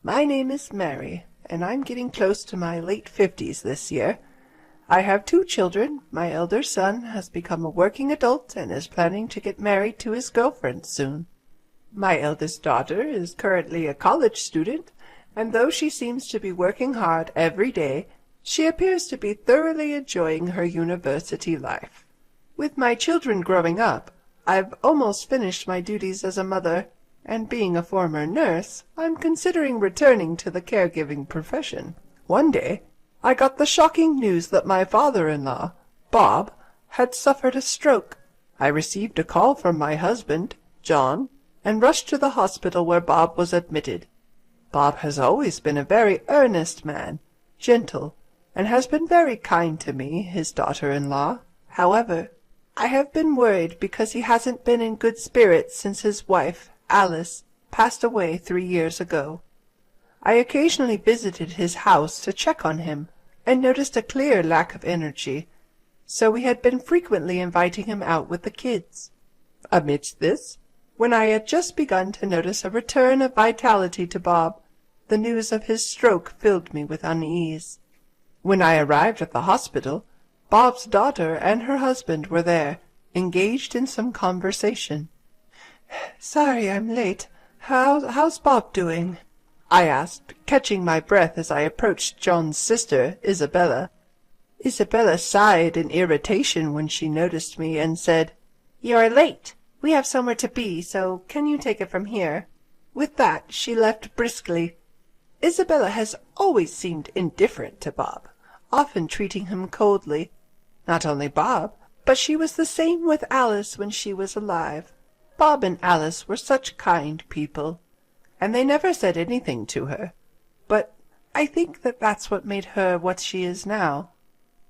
My name is Mary, and I'm getting close to my late 50s this year. I have 2 children. My elder son has become a working adult and is planning to get married to his girlfriend soon. My eldest daughter is currently a college student, and though she seems to be working hard every day, she appears to be thoroughly enjoying her university life. With my children growing up, I've almost finished my duties as a mother, and being a former nurse, I'm considering returning to the caregiving profession. One day, I got the shocking news that my father-in-law, Bob, had suffered a stroke. I received a call from my husband, John, and rushed to the hospital where Bob was admitted. Bob has always been a very earnest man, gentle, and has been very kind to me, his daughter-in-law. However, I have been worried because he hasn't been in good spirits since his wife, Alice, passed away 3 years ago. I occasionally visited his house to check on him, and noticed a clear lack of energy, so we had been frequently inviting him out with the kids. Amidst this, when I had just begun to notice a return of vitality to Bob, the news of his stroke filled me with unease. When I arrived at the hospital, Bob's daughter and her husband were there, engaged in some conversation. "Sorry I'm late. How's Bob doing?" I asked, catching my breath as I approached John's sister, Isabella. Isabella sighed in irritation when she noticed me and said, "You're late. We have somewhere to be, so can you take it from here?" With that she left briskly. Isabella has always seemed indifferent to Bob, often treating him coldly. Not only Bob, but she was the same with Alice when she was alive. Bob and Alice were such kind people, and they never said anything to her. But I think that's what made her what she is now.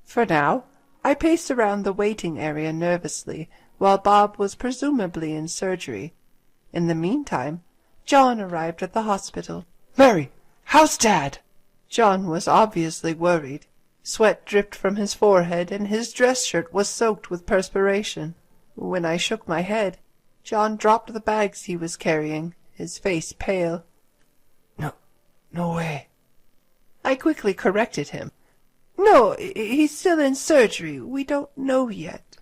For now, I paced around the waiting area nervously, while Bob was presumably in surgery. In the meantime, John arrived at the hospital. "Mary, how's Dad?" John was obviously worried. Sweat dripped from his forehead, and his dress shirt was soaked with perspiration. When I shook my head, John dropped the bags he was carrying, his face pale. No way." I quickly corrected him. "No, he's still in surgery. We don't know yet."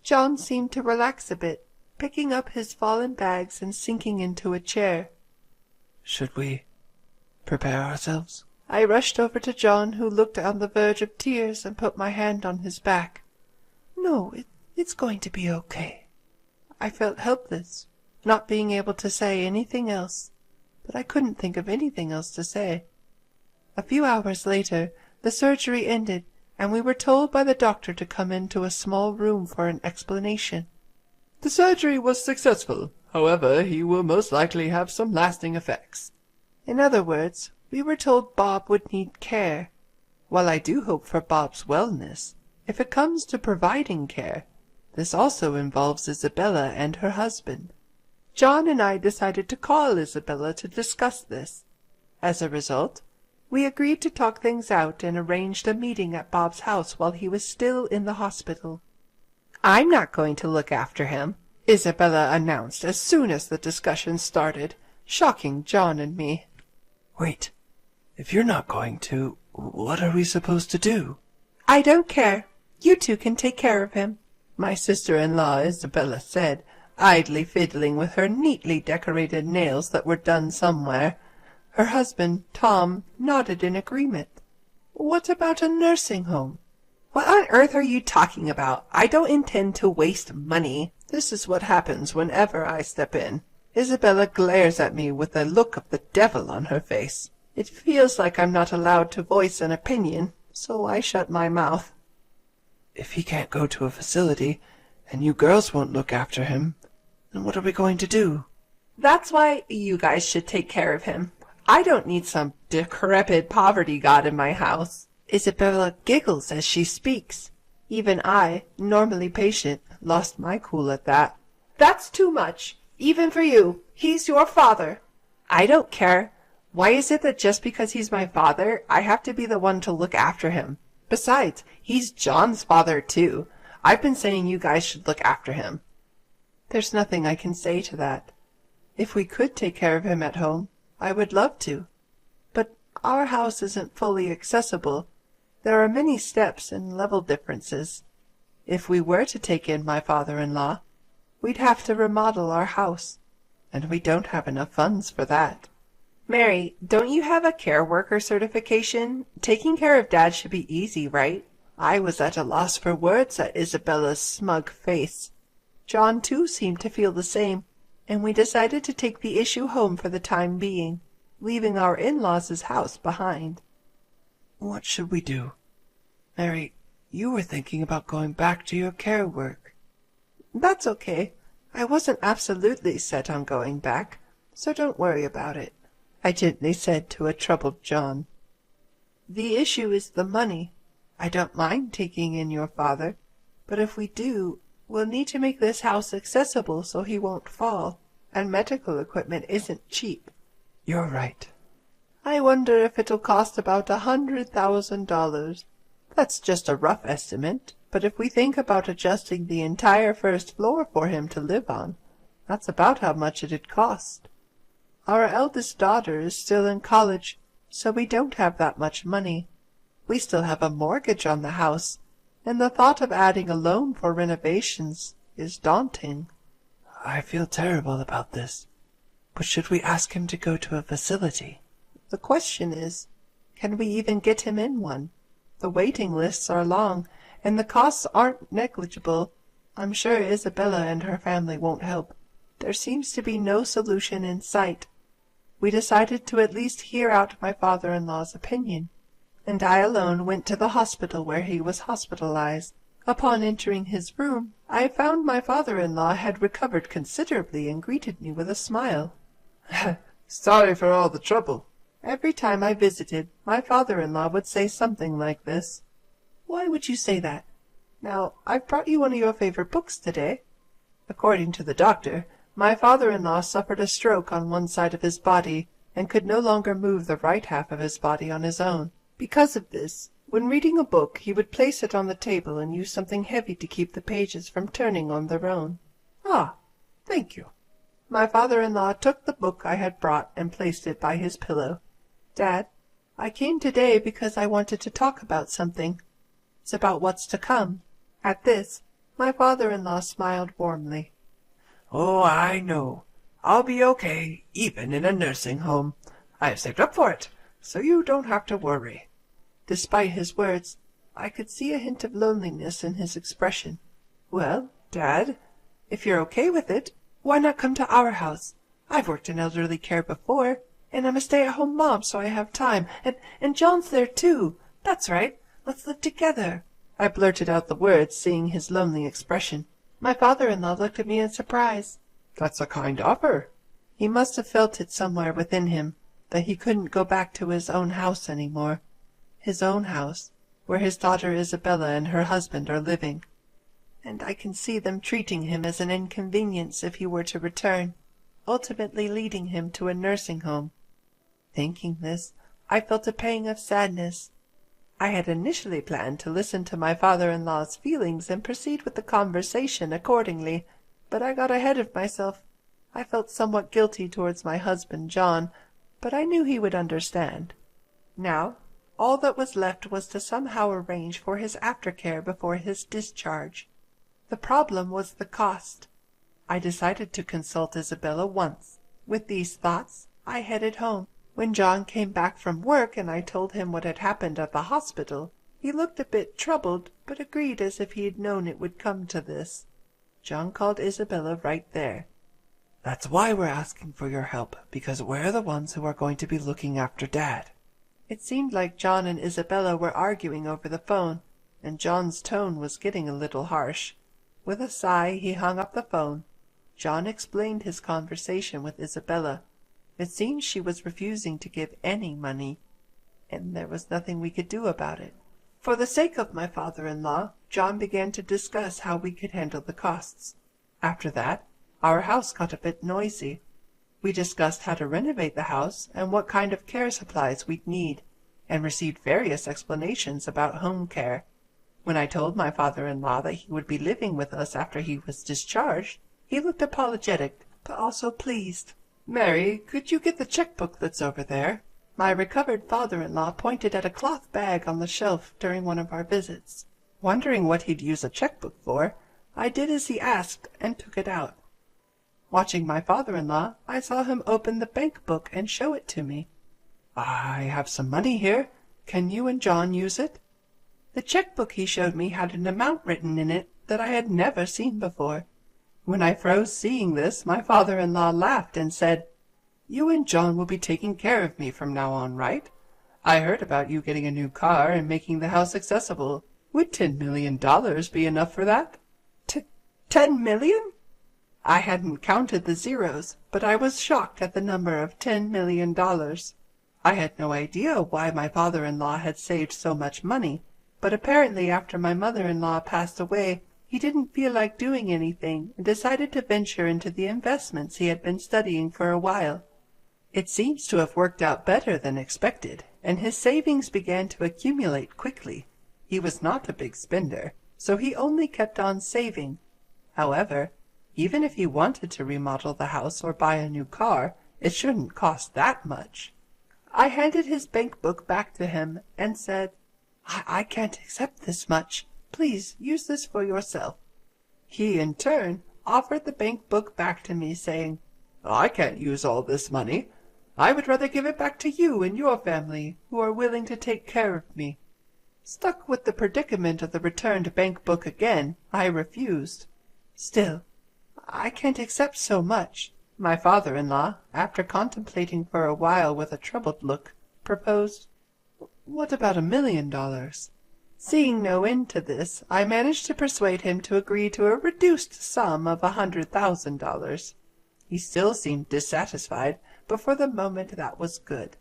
John seemed to relax a bit, picking up his fallen bags and sinking into a chair. "Should we prepare ourselves?" I rushed over to John, who looked on the verge of tears, and put my hand on his back. "No, it's going to be okay." I felt helpless, not being able to say anything else, but I couldn't think of anything else to say. A few hours later, the surgery ended, and we were told by the doctor to come into a small room for an explanation. "The surgery was successful. However, he will most likely have some lasting effects." In other words, we were told Bob would need care. While I do hope for Bob's wellness, if it comes to providing care, this also involves Isabella and her husband. John and I decided to call Isabella to discuss this. As a result, we agreed to talk things out and arranged a meeting at Bob's house while he was still in the hospital. "I'm not going to look after him," Isabella announced as soon as the discussion started, shocking John and me. "Wait. If you're not going to, what are we supposed to do?" "I don't care. You two can take care of him," my sister-in-law Isabella said, idly fiddling with her neatly decorated nails that were done somewhere. Her husband, Tom, nodded in agreement. "What about a nursing home?" "What on earth are you talking about? I don't intend to waste money." This is what happens whenever I step in. Isabella glares at me with a look of the devil on her face. It feels like I'm not allowed to voice an opinion, so I shut my mouth. "If he can't go to a facility, and you girls won't look after him, then what are we going to do?" "That's why you guys should take care of him. I don't need some decrepit poverty god in my house." Isabella giggles as she speaks. Even I, normally patient, lost my cool at that. "That's too much, even for you. He's your father." "I don't care. Why is it that just because he's my father, I have to be the one to look after him? Besides, he's John's father, too. I've been saying you guys should look after him." There's nothing I can say to that. If we could take care of him at home, I would love to. Our house isn't fully accessible. There are many steps and level differences. If we were to take in my father-in-law, we'd have to remodel our house, and we don't have enough funds for that. Mary, don't you have a care worker certification? Taking care of Dad should be easy, right? I was at a loss for words at Isabella's smug face. John, too, seemed to feel the same, and we decided to take the issue home for the time being, leaving our in-laws' house behind. What should we do? Mary, you were thinking about going back to your care work. That's okay. I wasn't absolutely set on going back, so don't worry about it, I gently said to a troubled John. The issue is the money. I don't mind taking in your father, but if we do, we'll need to make this house accessible so he won't fall, and medical equipment isn't cheap. You're right. I wonder if it'll cost about $100,000. That's just a rough estimate, but if we think about adjusting the entire first floor for him to live on, that's about how much it'd cost. Our eldest daughter is still in college, so we don't have that much money. We still have a mortgage on the house, and the thought of adding a loan for renovations is daunting. I feel terrible about this, but should we ask him to go to a facility? The question is, can we even get him in one? The waiting lists are long, and the costs aren't negligible. I'm sure Isabella and her family won't help. There seems to be no solution in sight. We decided to at least hear out my father-in-law's opinion, and I alone went to the hospital where he was hospitalized. Upon entering his room, I found my father-in-law had recovered considerably and greeted me with a smile. Sorry for all the trouble. Every time I visited, my father-in-law would say something like this. Why would you say that? Now, I've brought you one of your favorite books today. According to the doctor, my father-in-law suffered a stroke on one side of his body and could no longer move the right half of his body on his own. Because of this, when reading a book, he would place it on the table and use something heavy to keep the pages from turning on their own. Ah, thank you. My father-in-law took the book I had brought and placed it by his pillow. Dad, I came today because I wanted to talk about something. It's about what's to come. At this, my father-in-law smiled warmly. Oh, I know. I'll be okay, even in a nursing home. I've saved up for it, so you don't have to worry. Despite his words, I could see a hint of loneliness in his expression. Well, Dad, if you're okay with it, why not come to our house? I've worked in elderly care before, and I'm a stay-at-home mom, so I have time. And John's there, too. That's right. Let's live together. I blurted out the words, seeing his lonely expression. My father-in-law looked at me in surprise. That's a kind offer. He must have felt it somewhere within him, that he couldn't go back to his own house any more. His own house, where his daughter Isabella and her husband are living. And I can see them treating him as an inconvenience if he were to return, ultimately leading him to a nursing home. Thinking this, I felt a pang of sadness. I had initially planned to listen to my father-in-law's feelings and proceed with the conversation accordingly, but I got ahead of myself. I felt somewhat guilty towards my husband, John, but I knew he would understand. Now, all that was left was to somehow arrange for his aftercare before his discharge. The problem was the cost. I decided to consult Isabella once. With these thoughts, I headed home. When John came back from work and I told him what had happened at the hospital, he looked a bit troubled, but agreed as if he had known it would come to this. John called Isabella right there. That's why we're asking for your help, because we're the ones who are going to be looking after Dad. It seemed like John and Isabella were arguing over the phone, and John's tone was getting a little harsh. With a sigh, he hung up the phone. John explained his conversation with Isabella. It seemed she was refusing to give any money, and there was nothing we could do about it. For the sake of my father-in-law, John began to discuss how we could handle the costs. After that, our house got a bit noisy. We discussed how to renovate the house and what kind of care supplies we'd need, and received various explanations about home care. When I told my father-in-law that he would be living with us after he was discharged, he looked apologetic, but also pleased. Mary, could you get the checkbook that's over there? My recovered father-in-law pointed at a cloth bag on the shelf during one of our visits. Wondering what he'd use a checkbook for, I did as he asked and took it out. Watching my father-in-law, I saw him open the bank book and show it to me. "I have some money here. Can you and John use it?" The checkbook he showed me had an amount written in it that I had never seen before. When I froze seeing this, my father-in-law laughed and said, "You and John will be taking care of me from now on, right? I heard about you getting a new car and making the house accessible. Would $10 million be enough for that?" $10 million? I hadn't counted the zeros, but I was shocked at the number of $10 million. I had no idea why my father-in-law had saved so much money, but apparently after my mother-in-law passed away, he didn't feel like doing anything and decided to venture into the investments he had been studying for a while. It seems to have worked out better than expected, and his savings began to accumulate quickly. He was not a big spender, so he only kept on saving. However, even if he wanted to remodel the house or buy a new car, it shouldn't cost that much. I handed his bank book back to him and said, I can't accept this much. Please use this for yourself." He, in turn, offered the bank book back to me, saying, "I can't use all this money. I would rather give it back to you and your family, who are willing to take care of me." Stuck with the predicament of the returned bank book again, I refused. "Still, I can't accept so much." My father-in-law, after contemplating for a while with a troubled look, proposed, "What about $1 million?" Seeing no end to this, I managed to persuade him to agree to a reduced sum of $100,000. He still seemed dissatisfied, but for the moment that was good.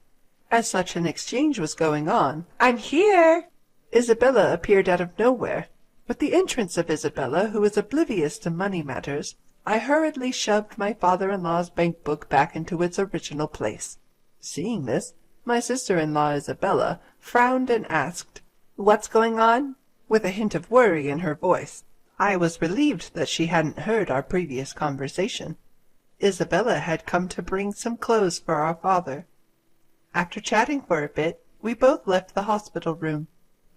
As such an exchange was going on, "I'm here!" Isabella appeared out of nowhere. With the entrance of Isabella, who was oblivious to money matters, I hurriedly shoved my father-in-law's bank book back into its original place. Seeing this, my sister-in-law Isabella frowned and asked, "What's going on?" with a hint of worry in her voice. I was relieved that she hadn't heard our previous conversation. Isabella had come to bring some clothes for our father. After chatting for a bit, we both left the hospital room.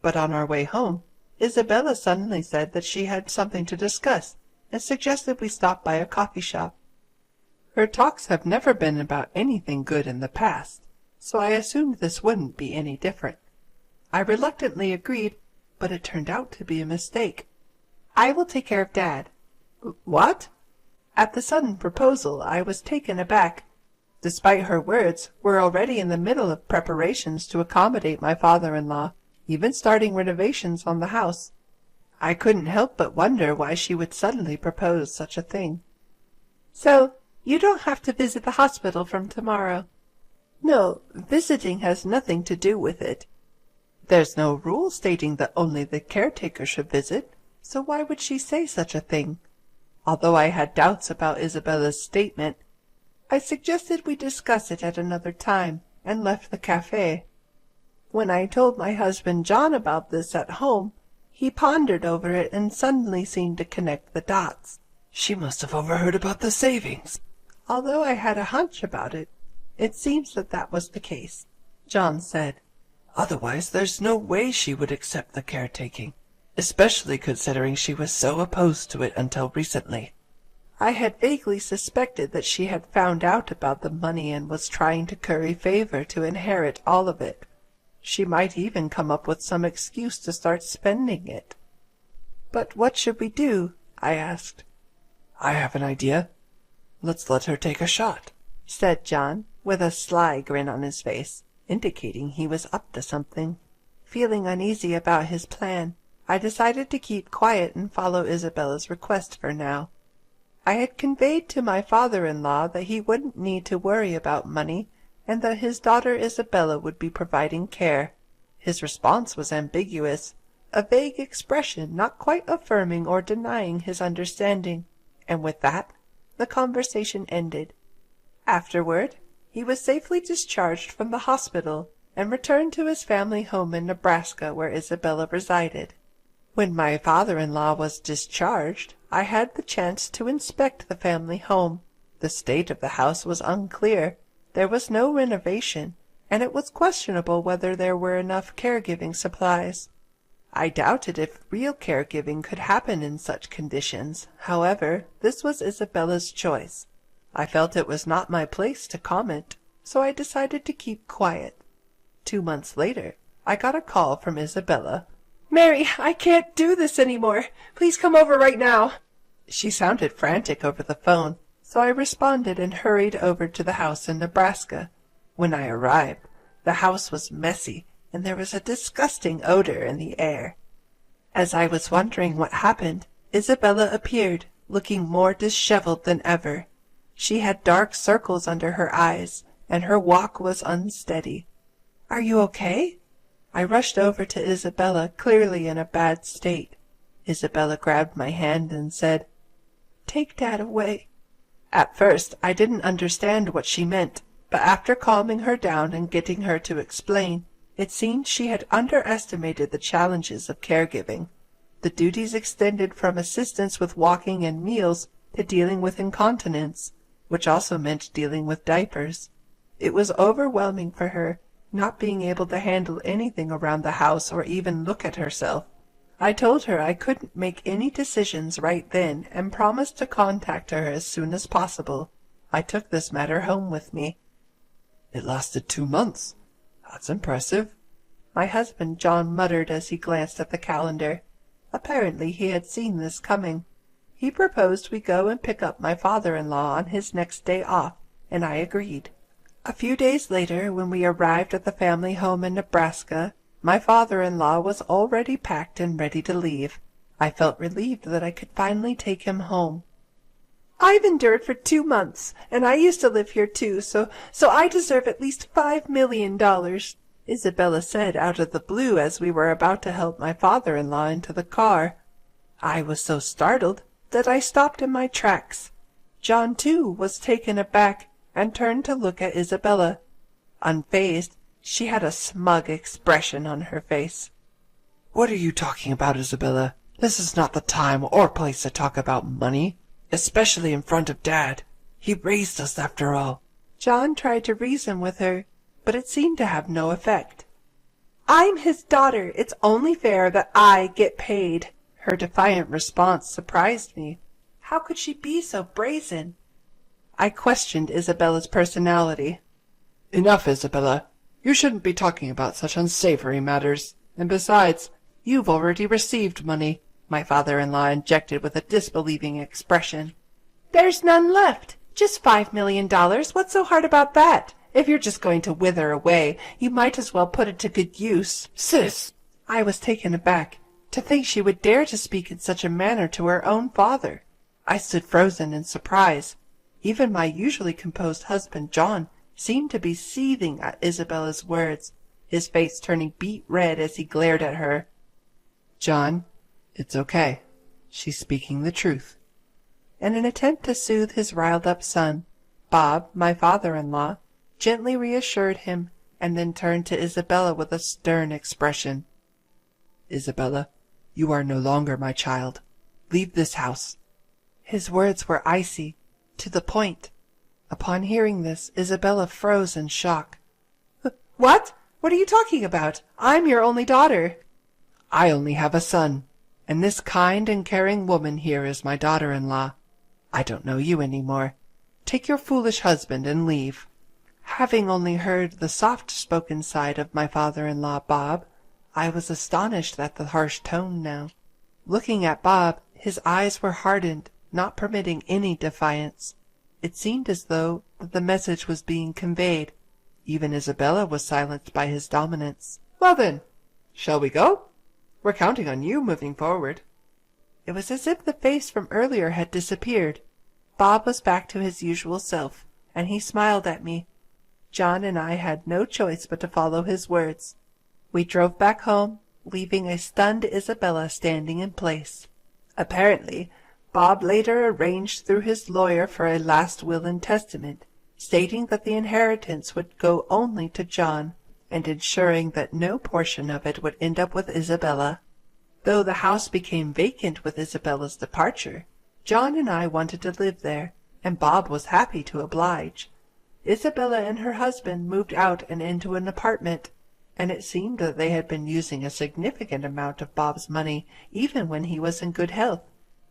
But on our way home, Isabella suddenly said that she had something to discuss, and suggested we stop by a coffee shop. Her talks have never been about anything good in the past, so I assumed this wouldn't be any different. I reluctantly agreed, but it turned out to be a mistake. "I will take care of Dad." "What?" At the sudden proposal, I was taken aback. Despite her words, we're already in the middle of preparations to accommodate my father-in-law, even starting renovations on the house. I couldn't help but wonder why she would suddenly propose such a thing. "So, you don't have to visit the hospital from tomorrow." "No, visiting has nothing to do with it. There's no rule stating that only the caretaker should visit, so why would she say such a thing?" Although I had doubts about Isabella's statement, I suggested we discuss it at another time, and left the cafe. When I told my husband John about this at home, he pondered over it and suddenly seemed to connect the dots. "She must have overheard about the savings." Although I had a hunch about it, it seems that was the case. John said, "Otherwise there's no way she would accept the caretaking, especially considering she was so opposed to it until recently." I had vaguely suspected that she had found out about the money and was trying to curry favor to inherit all of it. She might even come up with some excuse to start spending it. "But what should we do?" I asked. "I have an idea. Let's let her take a shot," said John, with a sly grin on his face, indicating he was up to something. Feeling uneasy about his plan, I decided to keep quiet and follow Isabella's request for now. I had conveyed to my father-in-law that he wouldn't need to worry about money, and that his daughter Isabella would be providing care. His response was ambiguous, a vague expression not quite affirming or denying his understanding, and with that, the conversation ended. Afterward, he was safely discharged from the hospital and returned to his family home in Nebraska where Isabella resided. When my father-in-law was discharged, I had the chance to inspect the family home. The state of the house was unclear. There was no renovation, and it was questionable whether there were enough caregiving supplies. I doubted if real caregiving could happen in such conditions. However, this was Isabella's choice. I felt it was not my place to comment, so I decided to keep quiet. 2 months later, I got a call from Isabella. "Mary, I can't do this anymore. Please come over right now." She sounded frantic over the phone, so I responded and hurried over to the house in Nebraska. When I arrived, the house was messy, and there was a disgusting odor in the air. As I was wondering what happened, Isabella appeared, looking more disheveled than ever. She had dark circles under her eyes, and her walk was unsteady. "Are you okay?" I rushed over to Isabella, clearly in a bad state. Isabella grabbed my hand and said, "Take Dad away." At first I didn't understand what she meant, but after calming her down and getting her to explain, it seemed she had underestimated the challenges of caregiving. The duties extended from assistance with walking and meals to dealing with incontinence, which also meant dealing with diapers. It was overwhelming for her, not being able to handle anything around the house or even look at herself. I told her I couldn't make any decisions right then and promised to contact her as soon as possible. I took this matter home with me. "It lasted 2 months. That's impressive," my husband John muttered as he glanced at the calendar. Apparently he had seen this coming. He proposed we go and pick up my father-in-law on his next day off, and I agreed. A few days later, when we arrived at the family home in Nebraska, my father-in-law was already packed and ready to leave. I felt relieved that I could finally take him home. "I've endured for 2 months, and I used to live here too, so I deserve at least $5 million, Isabella said out of the blue as we were about to help my father-in-law into the car. I was so startled that I stopped in my tracks. John, too, was taken aback and turned to look at Isabella. Unfazed, she had a smug expression on her face. "What are you talking about, Isabella? This is not the time or place to talk about money, especially in front of Dad. He raised us after all." John tried to reason with her, but it seemed to have no effect. "I'm his daughter. It's only fair that I get paid." Her defiant response surprised me. How could she be so brazen? I questioned Isabella's personality. "Enough, Isabella. You shouldn't be talking about such unsavory matters. And besides, you've already received money," my father-in-law injected with a disbelieving expression. "There's none left. Just $5 million. What's so hard about that? If you're just going to wither away, you might as well put it to good use." "Sis!" I was taken aback. To think she would dare to speak in such a manner to her own father. I stood frozen in surprise. Even my usually composed husband, John, seemed to be seething at Isabella's words, his face turning beet red as he glared at her. "John, it's okay. She's speaking the truth." In an attempt to soothe his riled-up son, Bob, my father-in-law, gently reassured him and then turned to Isabella with a stern expression. "Isabella, you are no longer my child. Leave this house." His words were icy, to the point. Upon hearing this, Isabella froze in shock. "What? What are you talking about? I'm your only daughter." "I only have a son, and this kind and caring woman here is my daughter-in-law. I don't know you any more. Take your foolish husband and leave." Having only heard the soft-spoken side of my father-in-law, Bob, I was astonished at the harsh tone now. Looking at Bob, his eyes were hardened, not permitting any defiance. It seemed as though the message was being conveyed. Even Isabella was silenced by his dominance. "Well then, shall we go? We're counting on you moving forward." It was as if the face from earlier had disappeared. Bob was back to his usual self, and he smiled at me. John and I had no choice but to follow his words. We drove back home, leaving a stunned Isabella standing in place. Apparently, Bob later arranged through his lawyer for a last will and testament, stating that the inheritance would go only to John, and ensuring that no portion of it would end up with Isabella. Though the house became vacant with Isabella's departure, John and I wanted to live there, and Bob was happy to oblige. Isabella and her husband moved out and into an apartment, and it seemed that they had been using a significant amount of Bob's money even when he was in good health.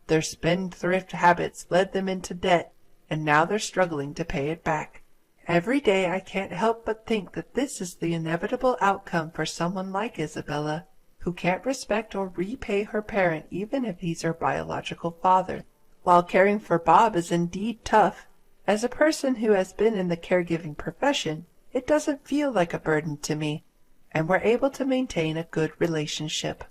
Their spendthrift habits led them into debt, and now they're struggling to pay it back. Every day I can't help but think that this is the inevitable outcome for someone like Isabella, who can't respect or repay her parent even if he's her biological father. While caring for Bob is indeed tough, as a person who has been in the caregiving profession, it doesn't feel like a burden to me, and we're able to maintain a good relationship.